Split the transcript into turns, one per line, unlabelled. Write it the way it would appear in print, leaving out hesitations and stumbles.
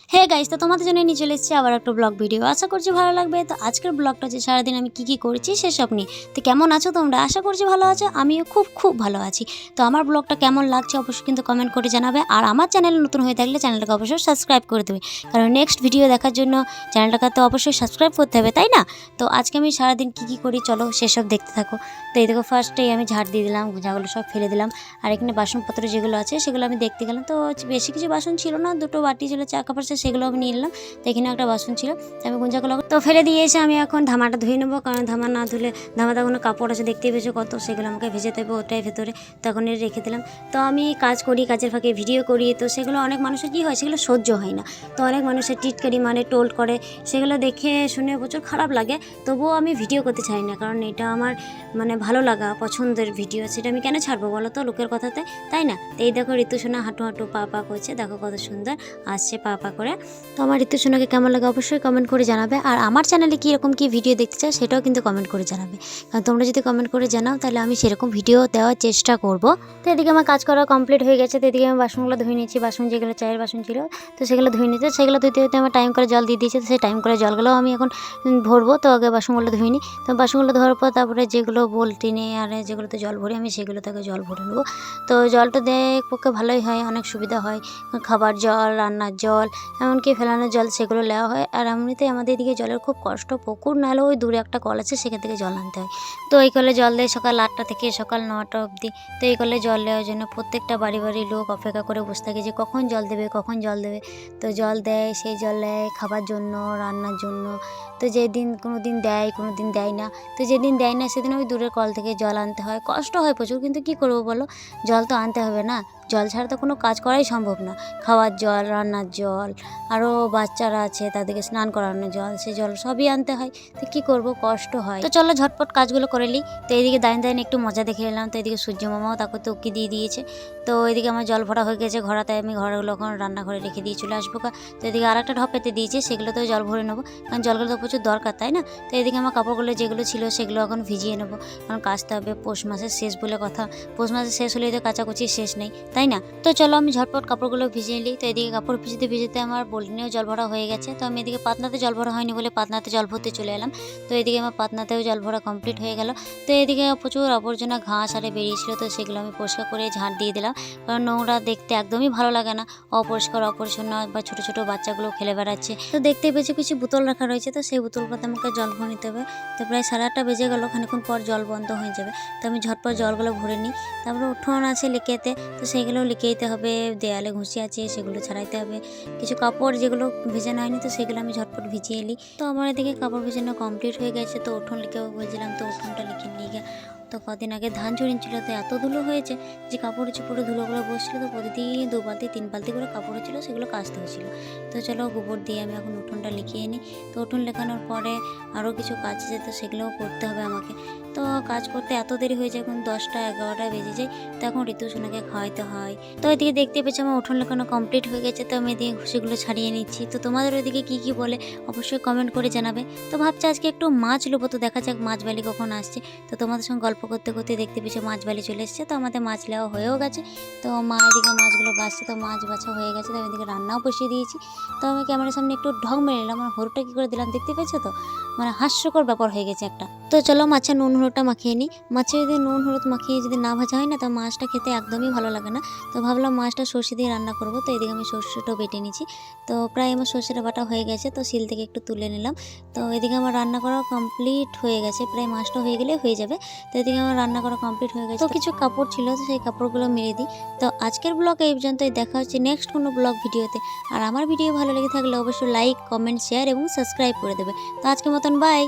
Hey guys, তো তোমাদের জন্য নিয়ে চলে এসেছি আবার একটা ব্লগ ভিডিও। আশা করছি ভালো লাগবে। তো আজকের ব্লগটা যে সারাদিন আমি কী করেছি সেসব নিয়ে। তো কেমন আছো তোমরা? আশা করছি ভালো আছো। আমিও খুব ভালো আছি। তো আমার ব্লগটা কেমন লাগছে অবশ্যই কিন্তু কমেন্ট করে জানাবে। আর আমার চ্যানেল নতুন হয়ে থাকলে চ্যানেলটাকে অবশ্যই সাবস্ক্রাইব করে দেবে, কারণ নেক্সট ভিডিও দেখার জন্য চ্যানেলটাকে তো অবশ্যই সাবস্ক্রাইব করতে হবে, তাই না? তো আজকে আমি সারাদিন কী করি চলো সেসব দেখতে থাকো। তো এই দেখো, ফার্স্টেই আমি ঝাড় দিয়ে দিলাম, গোঁজাগুলো সব ফেলে দিলাম। আর এখানে বাসনপত্র যেগুলো আছে সেগুলো আমি দেখতে গেলাম। তো বেশি কিছু বাসন ছিল না, দুটো বাটি ছিল, চা কাপ আছে, সেগুলো আমি নিয়ে নিলাম। তো এখানে একটা বাসন ছিল, তো আমি গুঁজাগুলো তো ফেলে দিয়ে এসে আমি এখন ধামাটা ধুয়ে নেবো, কারণ ধামা না ধুলে ধামাতে কোনো কাপড় আছে দেখতেই পেয়েছো কত, সেগুলো আমাকে ভেজে দেবে ওটাই ভেতরে। তখন রেখে দিলাম। তো আমি কাজ করি, কাজের ফাঁকে ভিডিও করি, তো সেগুলো অনেক মানুষের কী হয়, সেগুলো সহ্য হয় না। তো অনেক মানুষের টিটকারি মানে টোল্ড করে, সেগুলো দেখে শুনে প্রচুর খারাপ লাগে। তবুও আমি ভিডিও করতে চাই না, কারণ এটা আমার মানে ভালো লাগা পছন্দের ভিডিও, সেটা আমি কেন ছাড়বো বলো তো লোকের কথাতে, তাই না? তো এই দেখো ঋতু সোনা হাঁটু হাঁটু পা পা করছে, দেখো কত সুন্দর আসছে পা পা করে। তো আমার ঋতু সোনাকে কেমন লাগে অবশ্যই কমেন্ট করে জানাবে। আর আমার চ্যানেলে কীরকম কী ভিডিও দেখতে চাও সেটাও কিন্তু কমেন্ট করে জানাবে, কারণ তোমরা যদি কমেন্ট করে জানাও তাহলে আমি সেরকম ভিডিও দেওয়ার চেষ্টা করব। তো এদিকে আমার কাজ করা কমপ্লিট হয়ে গেছে। তো এদিকে আমি বাসনগুলো ধুয়ে নিয়েছি, বাসন যেগুলো চায়ের বাসন ছিল তো সেগুলো ধুয়ে নিতে, সেগুলো ধুতে ধুতে আমার টাইম করে জল দিয়ে দিয়েছে। তো সেই টাইম করে জলগুলোও আমি এখন ভরবো। তো আগে বাসনগুলো ধুয়ে নিই। তো বাসনগুলো ধোয়ার পর তারপরে যেগুলো বোলটিনে আর যেগুলোতে জল ভরি আমি সেগুলো থেকে জল ভরে নেবো। তো জলটা দেয় পক্ষে ভালোই হয়, অনেক সুবিধা হয়। খাবার জল, রান্নার জল, এমনকি ফেলানোর জল, সেগুলো নেওয়া হয়। আর এমনিতেই আমাদের এদিকে জলের খুব কষ্ট, পুকুর না হলেও ওই দূরে একটা কল আছে, সেখান থেকে জল আনতে হয়। তো এই কলে জল দেয় সকাল 8টা থেকে সকাল 9টা অবধি। তো এই কলে জল দেওয়ার জন্য প্রত্যেকটা বাড়ি লোক অপেক্ষা করে বসে থাকে যে কখন জল দেবে, কখন জল দেবে। তো জল দেয়, সেই জল দেয় খাবার জন্য, রান্নার জন্য। তো যেদিন কোনো দিন দেয়, কোনো দিন দেয় না। তো যেদিন দেয় না সেদিন ওই দূরের কল থেকে জল আনতে হয়, কষ্ট হয় প্রচুর, কিন্তু কী করবো বলো, জল তো আনতে হবে না। জল ছাড়া তো কোনো কাজ করাই সম্ভব না। খাওয়ার জল, রান্নার জল, আরও বাচ্চারা আছে তাদেরকে স্নান করানোর জল, সে জল সবই আনতে হয়। তো কী করবো, কষ্ট হয়। তো চলো ঝটপট কাজগুলো করে নিই। তো এইদিকে দাঁড়িয়ে একটু মজা দেখে এলাম। তো এদিকে সূর্য মামাও তাকে তো উকি দিয়ে দিয়েছে। তো এদিকে আমার জল ভরা হয়ে গেছে ঘোড়াতে, আমি ঘরগুলো এখন রান্নাঘরে রেখে দিয়ে চলে আসবো। তো এদিকে আর একটা ঢপ পেতে দিয়েছে, সেগুলোতেও জল ভরে নেবো, কারণ জলগুলো তো প্রচুর দরকার, তাই না? তো এদিকে আমার কাপড়গুলো যেগুলো ছিল সেগুলো এখন ভিজিয়ে নেবো, কারণ কাচতে হবে। পৌষ মাসের শেষ বলে কথা, পৌষ মাসের শেষ হলেই তো কাচাকুচি শেষ নেই, তাই না? তো চলো আমি ঝটপট কাপড়গুলো ভিজিয়ে নিই। তো এদিকে কাপড় ভিজতে আমার বোল্টিনেও জল ভরা হয়ে গেছে। তো আমি এদিকে পাতনাতে জল ভরা হয়নি বলে পাতনাতে জল ভরতে চলে এলাম। তো এদিকে আমার পাতনাতেও জল ভরা কমপ্লিট হয়ে গেল। তো এদিকে প্রচুর আবর্জনা ঘাস আরে বেরিয়েছিল, তো সেগুলো আমি পরিষ্কার করে ঝাড় দিয়ে দিলাম, কারণ নোংরা দেখতে একদমই ভালো লাগে না, অপরিষ্কার অপরিচ্ছন্ন বা ছোটো ছোটো বাচ্চাগুলো খেলে বেড়াচ্ছে। তো দেখতে পেয়েছি কিছু বোতল রাখা রয়েছে, তো সেই বোতলগুলোতে আমাকে জল ভরে নিতে হবে। তো প্রায় 8:30 বেজে গেল, খানিক্ষণ পর জল বন্ধ হয়ে যাবে। তো আমি ঝটপট জলগুলো ভরে নিই। তারপরে উঠোন আছে লিকেতে, তো সেগুলো লিখে দিতে হবে। দেয়ালে ঘুষি আছে, সেগুলো ছাড়াইতে হবে। কিছু কাপড় যেগুলো ভেজানো হয়নি, তো সেগুলো আমি ঝটপট ভিজিয়ে নিই। তো আমার এদিকে কাপড় ভেজানো কমপ্লিট হয়ে গেছে। তো উঠোন লিখেও বলছিলাম, তো উঠোনটা লিখে নিয়ে গিয়ে, তো কদিন আগে ধান ঝরিয়েছিল, তো এত ধুলো হয়েছে যে কাপড়ে চোপড়ে ধুলোগুলো বসছিল। তো প্রতিদিন 2 বালতি 3 বালতি করে কাপড় ছিল, সেগুলো কাচতে হয়েছিল। তো চলো গোবর দিয়ে আমি এখন উঠোনটা লিখিয়ে নিই। তো উঠোন লেখানোর পরে আরও কিছু কাজ আছে, তো সেগুলোও করতে হবে আমাকে। তো কাজ করতে এত দেরি হয়ে যায়, এখন 10টা 11টা বেজে যায়। তো এখন ঋতু সোনাকে খাওয়াইতে হয়। তো এদিকে দেখতে পেয়েছি আমার উঠোন লেখানো কমপ্লিট হয়ে গেছে। তো আমি এদিকে ঘুষিগুলো ছাড়িয়ে নিচ্ছি। তো তোমাদের ওইদিকে কী বলে অবশ্যই কমেন্ট করে জানাবে। তো ভাবছি আজকে একটু মাছ নেবো, তো দেখা যাক মাছ বালি কখন আসছে। তো তোমাদের সঙ্গে গল্প করতে করতে দেখতে পেয়েছি মাছ বালি চলে এসেছে। তো আমাদের মাছ নেওয়া হয়েও গেছে। তো মা এদিকে মাছগুলো বাছছে, তো মাছ বাছা হয়ে গেছে। তো আমি এদিকে রান্নাও বসিয়ে দিয়েছি। তো আমি ক্যামেরার সামনে একটু ঢং মেরে নিলাম, মানে হরুটা কী করে দিলাম দেখতে পেয়েছো তো, মানে হাস্যকর ব্যাপার হয়ে গেছে একটা। তো চলো মাছের নুন হলুদটা মাখিয়ে নিই। মাছে যদি নুন হলুদ মাখিয়ে যদি না ভাজা হয় না, তো মাছটা খেতে একদমই ভালো লাগে না। তো ভাবলাম মাছটা সর্ষে দিয়ে রান্না করব। তো এদিকে আমি সর্ষেটাও বেটে নিচ্ছি। তো প্রায় আমার সর্ষেটা বাটা হয়ে গেছে, তো শিল থেকে একটু তুলে নিলাম। তো এদিকে আমার রান্না করা কমপ্লিট হয়ে গেছে, প্রায় মাছটা হয়ে গেলে হয়ে যাবে। তো এদিকে আমার রান্না করা কমপ্লিট হয়ে গেছে। তো কিছু কাপড় ছিল, তো সেই কাপড়গুলো মেরে দিই। তো আজকের ব্লগ এই পর্যন্তই, দেখা হচ্ছে নেক্সট কোনো ব্লগ ভিডিওতে। আর আমার ভিডিও ভালো লেগে থাকলে অবশ্যই লাইক কমেন্ট শেয়ার এবং সাবস্ক্রাইব করে দেবে। তো আজকের মতন বাই।